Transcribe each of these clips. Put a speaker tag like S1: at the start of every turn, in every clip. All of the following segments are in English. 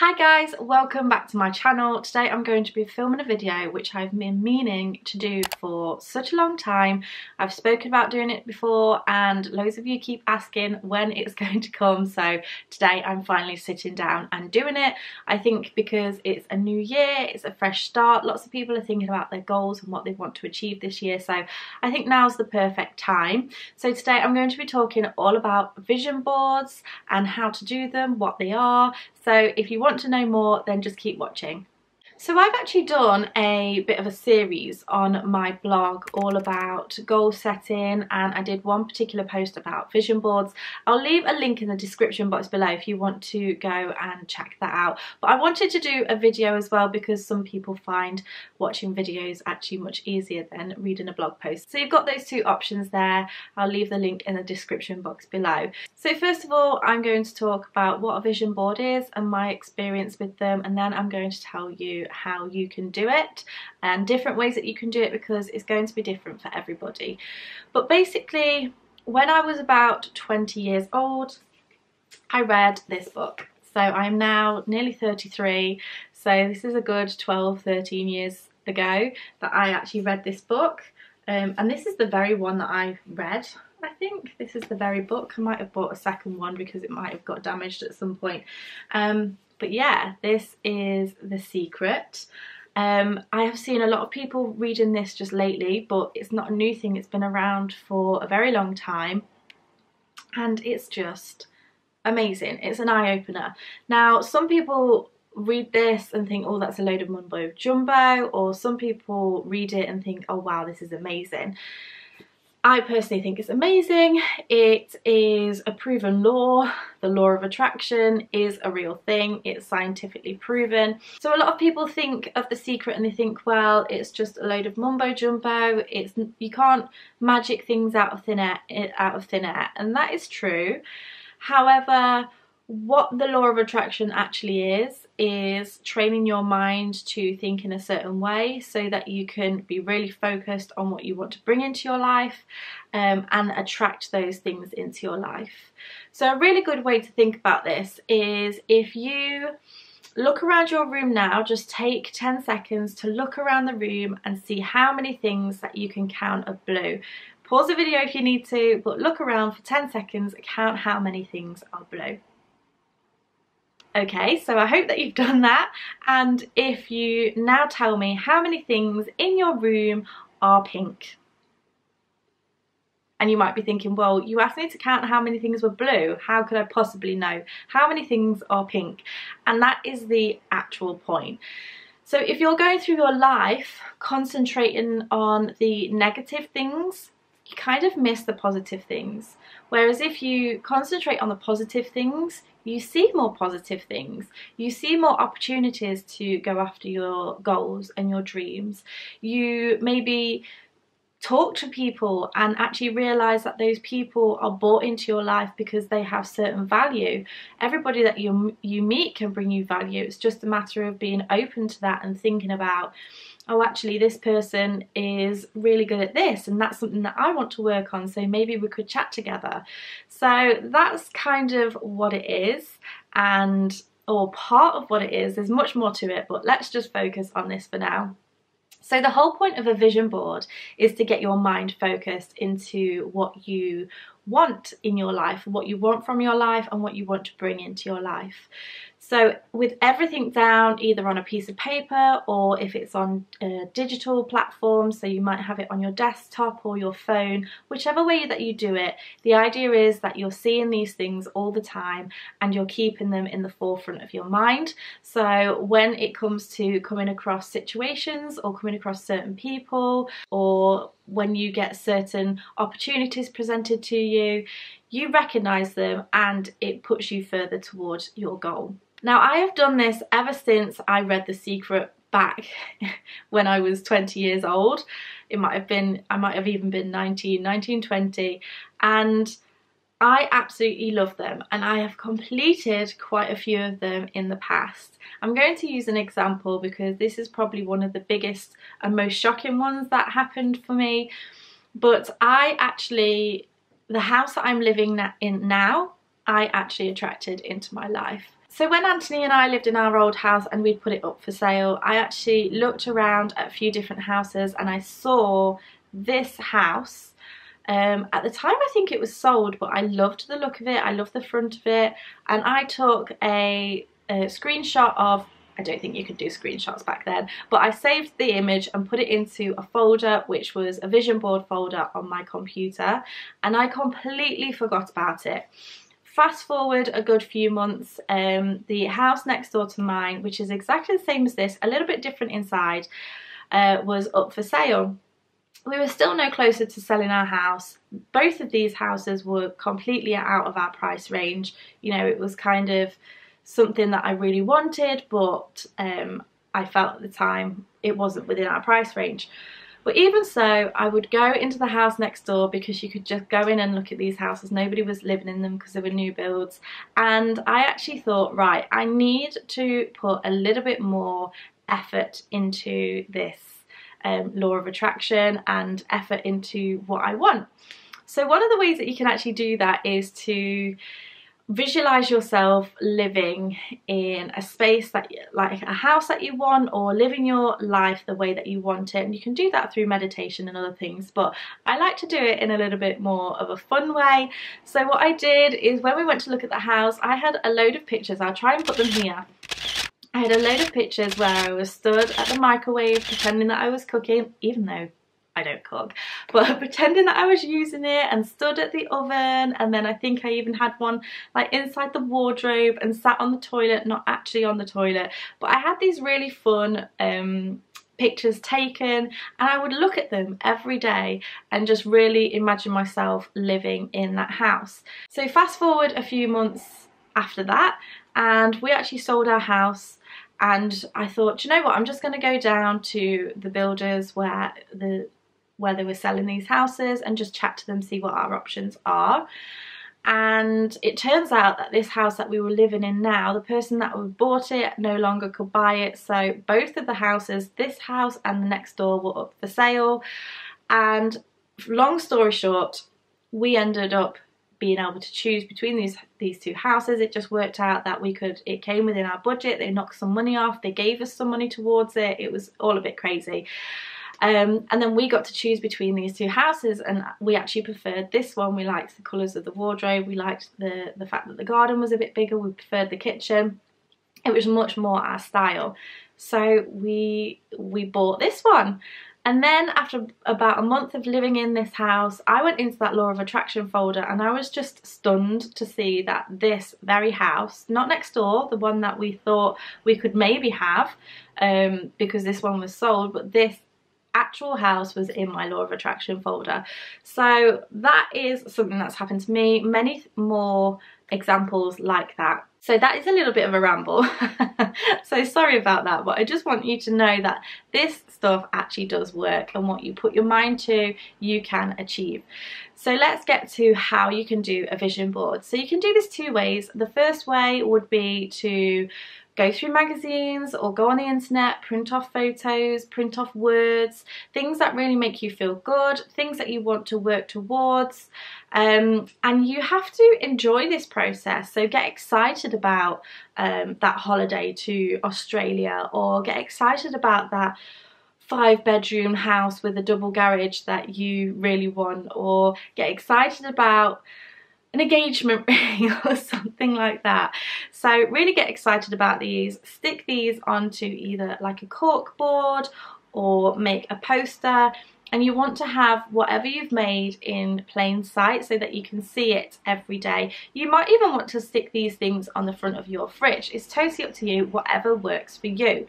S1: Hi guys, welcome back to my channel. Today I'm going to be filming a video which I've been meaning to do for such a long time. I've spoken about doing it before and loads of you keep asking when it's going to come, so today I'm finally sitting down and doing it. I think because it's a new year, it's a fresh start, lots of people are thinking about their goals and what they want to achieve this year, so I think now's the perfect time. So today I'm going to be talking all about vision boards and how to do them, what they are. So if you want to know more, then just keep watching. So I've actually done a bit of a series on my blog all about goal setting, and I did one particular post about vision boards. I'll leave a link in the description box below if you want to go and check that out. But I wanted to do a video as well because some people find watching videos actually much easier than reading a blog post. So you've got those two options there. I'll leave the link in the description box below. So first of all, I'm going to talk about what a vision board is and my experience with them, and then I'm going to tell you how you can do it and different ways that you can do it because it's going to be different for everybody. But basically, when I was about 20 years old, I read this book. So I'm now nearly 33, so this is a good 12-13 years ago that I actually read this book, and this is the very one that I read. I think this is the very book. I might have bought a second one because it might have got damaged at some point. But yeah, this is The Secret. I have seen a lot of people reading this just lately, but it's not a new thing. It's been around for a very long time and it's just amazing. It's an eye-opener. Now, some people read this and think, oh, that's a load of mumbo jumbo, or some people read it and think, oh wow, this is amazing. I personally think it's amazing. It is a proven law. The law of attraction is a real thing. It's scientifically proven. So a lot of people think of The Secret and they think, well, it's just a load of mumbo jumbo. You can't magic things out of thin air, and that is true. However, what the law of attraction actually is training your mind to think in a certain way so that you can be really focused on what you want to bring into your life, and attract those things into your life. So a really good way to think about this is if you look around your room now, just take 10 seconds to look around the room and see how many things that you can count are blue. Pause the video if you need to, but look around for 10 seconds, count how many things are blue. Okay, so I hope that you've done that, and if you now tell me how many things in your room are pink. And you might be thinking, well, you asked me to count how many things were blue, how could I possibly know how many things are pink? And that is the actual point. So if you're going through your life concentrating on the negative things, you kind of miss the positive things. Whereas if you concentrate on the positive things, you see more positive things. You see more opportunities to go after your goals and your dreams. You maybe talk to people and actually realise that those people are brought into your life because they have certain value. Everybody that you meet can bring you value. It's just a matter of being open to that and thinking about, oh, actually this person is really good at this and that's something that I want to work on, so maybe we could chat together. So that's kind of what it is, or part of what it is. There's much more to it, but let's just focus on this for now. So the whole point of a vision board is to get your mind focused into what you want in your life, what you want from your life and what you want to bring into your life. So with everything down either on a piece of paper or if it's on a digital platform, so you might have it on your desktop or your phone, whichever way that you do it, the idea is that you're seeing these things all the time and you're keeping them in the forefront of your mind. So when it comes to coming across situations or coming across certain people, or when you get certain opportunities presented to you, you recognise them and it puts you further towards your goal. Now, I have done this ever since I read The Secret back when I was 20 years old. I might have even been 19, 20, and I absolutely love them, and I have completed quite a few of them in the past. I'm going to use an example because this is probably one of the biggest and most shocking ones that happened for me. But the house that I'm living in now, I actually attracted into my life. So when Anthony and I lived in our old house and we'd put it up for sale, I actually looked around at a few different houses and I saw this house. At the time I think it was sold, but I loved the look of it, I loved the front of it, and I took a screenshot of, I don't think you could do screenshots back then, but I saved the image and put it into a folder which was a vision board folder on my computer, and I completely forgot about it. Fast forward a good few months, the house next door to mine, which is exactly the same as this, a little bit different inside, was up for sale. We were still no closer to selling our house. Both of these houses were completely out of our price range. You know, it was kind of something that I really wanted, but I felt at the time it wasn't within our price range. But even so, I would go into the house next door because you could just go in and look at these houses. Nobody was living in them because they were new builds. And I actually thought, right, I need to put a little bit more effort into this law of attraction and effort into what I want. So one of the ways that you can actually do that is to visualize yourself living in a space that, like a house that you want, or living your life the way that you want it. And you can do that through meditation and other things, but I like to do it in a little bit more of a fun way. So what I did is, when we went to look at the house, I had a load of pictures. I'll try and put them here. I had a load of pictures where I was stood at the microwave pretending that I was cooking, even though I don't cook, but pretending that I was using it, and stood at the oven, and then I think I even had one like inside the wardrobe and sat on the toilet, not actually on the toilet, but I had these really fun pictures taken, and I would look at them every day and just really imagine myself living in that house. So fast forward a few months after that, and we actually sold our house. And I thought, do you know what, I'm just going to go down to the builders where they were selling these houses and just chat to them, see what our options are. And it turns out that this house that we were living in now, the person that bought it no longer could buy it. So both of the houses, this house and the next door, were up for sale. And long story short, we ended up being able to choose between these two houses. It just worked out that it came within our budget. They knocked some money off, they gave us some money towards it. It was all a bit crazy. And then we got to choose between these two houses, and we actually preferred this one. We liked the colours of the wardrobe, we liked the fact that the garden was a bit bigger, we preferred the kitchen. It was much more our style. So we bought this one. And then after about a month of living in this house, I went into that law of attraction folder, and I was just stunned to see that this very house, not next door, the one that we thought we could maybe have because this one was sold, but this actual house was in my law of attraction folder. So that is something that's happened to me. Many more examples like that. So that is a little bit of a ramble. So sorry about that, but I just want you to know that this stuff actually does work, and what you put your mind to, you can achieve. So let's get to how you can do a vision board. So you can do this two ways. The first way would be to go through magazines or go on the internet, print off photos, print off words, things that really make you feel good, things that you want to work towards. And you have to enjoy this process. So get excited about that holiday to Australia, or get excited about that 5-bedroom house with a double garage that you really want, or get excited about an engagement ring or something like that. So really get excited about these, stick these onto either like a cork board or make a poster, and you want to have whatever you've made in plain sight so that you can see it every day. You might even want to stick these things on the front of your fridge. It's totally up to you, whatever works for you.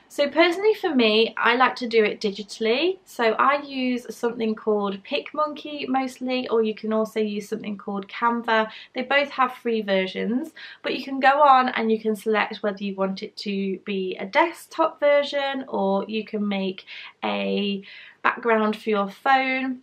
S1: So personally for me, I like to do it digitally. So I use something called PicMonkey mostly, or you can also use something called Canva. They both have free versions, but you can go on and you can select whether you want it to be a desktop version, or you can make a background for your phone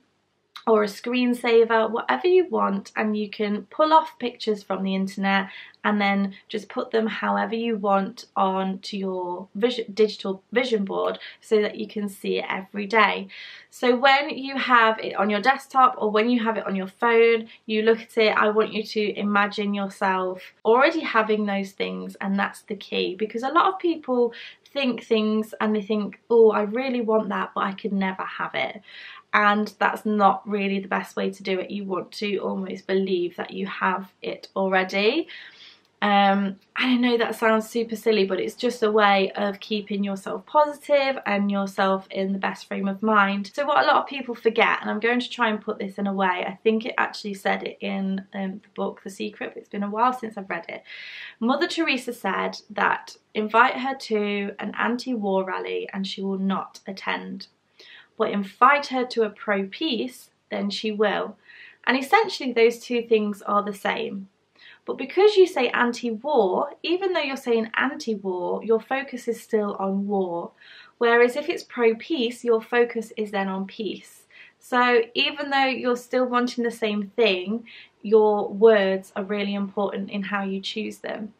S1: or a screensaver, whatever you want, and you can pull off pictures from the internet and then just put them however you want onto your digital vision board so that you can see it every day. So when you have it on your desktop or when you have it on your phone, you look at it, I want you to imagine yourself already having those things, and that's the key, because a lot of people think things and they think, oh, I really want that, but I could never have it. And that's not really the best way to do it. You want to almost believe that you have it already. I know that sounds super silly, but it's just a way of keeping yourself positive and yourself in the best frame of mind. So what a lot of people forget, and I'm going to try and put this in a way, I think it actually said it in the book The Secret, but it's been a while since I've read it. Mother Teresa said that invite her to an anti-war rally and she will not attend, but invite her to a pro-peace, then she will. And essentially those two things are the same. But because you say anti-war, even though you're saying anti-war, your focus is still on war. Whereas if it's pro-peace, your focus is then on peace. So even though you're still wanting the same thing, your words are really important in how you choose them.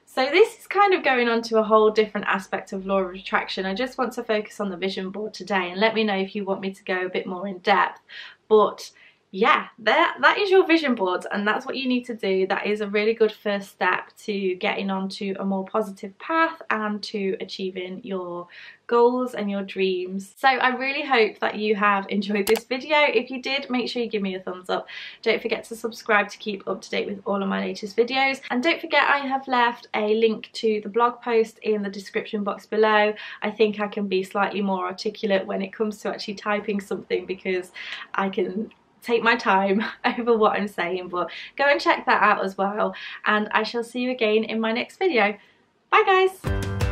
S1: So this is kind of going on to a whole different aspect of law of attraction. I just want to focus on the vision board today, and let me know if you want me to go a bit more in depth. But yeah, that is your vision board, and that's what you need to do. That is a really good first step to getting onto a more positive path and to achieving your goals and your dreams. So I really hope that you have enjoyed this video. If you did, make sure you give me a thumbs up. Don't forget to subscribe to keep up to date with all of my latest videos, and don't forget I have left a link to the blog post in the description box below. I think I can be slightly more articulate when it comes to actually typing something, because I can take my time over what I'm saying, but go and check that out as well, and I shall see you again in my next video. Bye guys!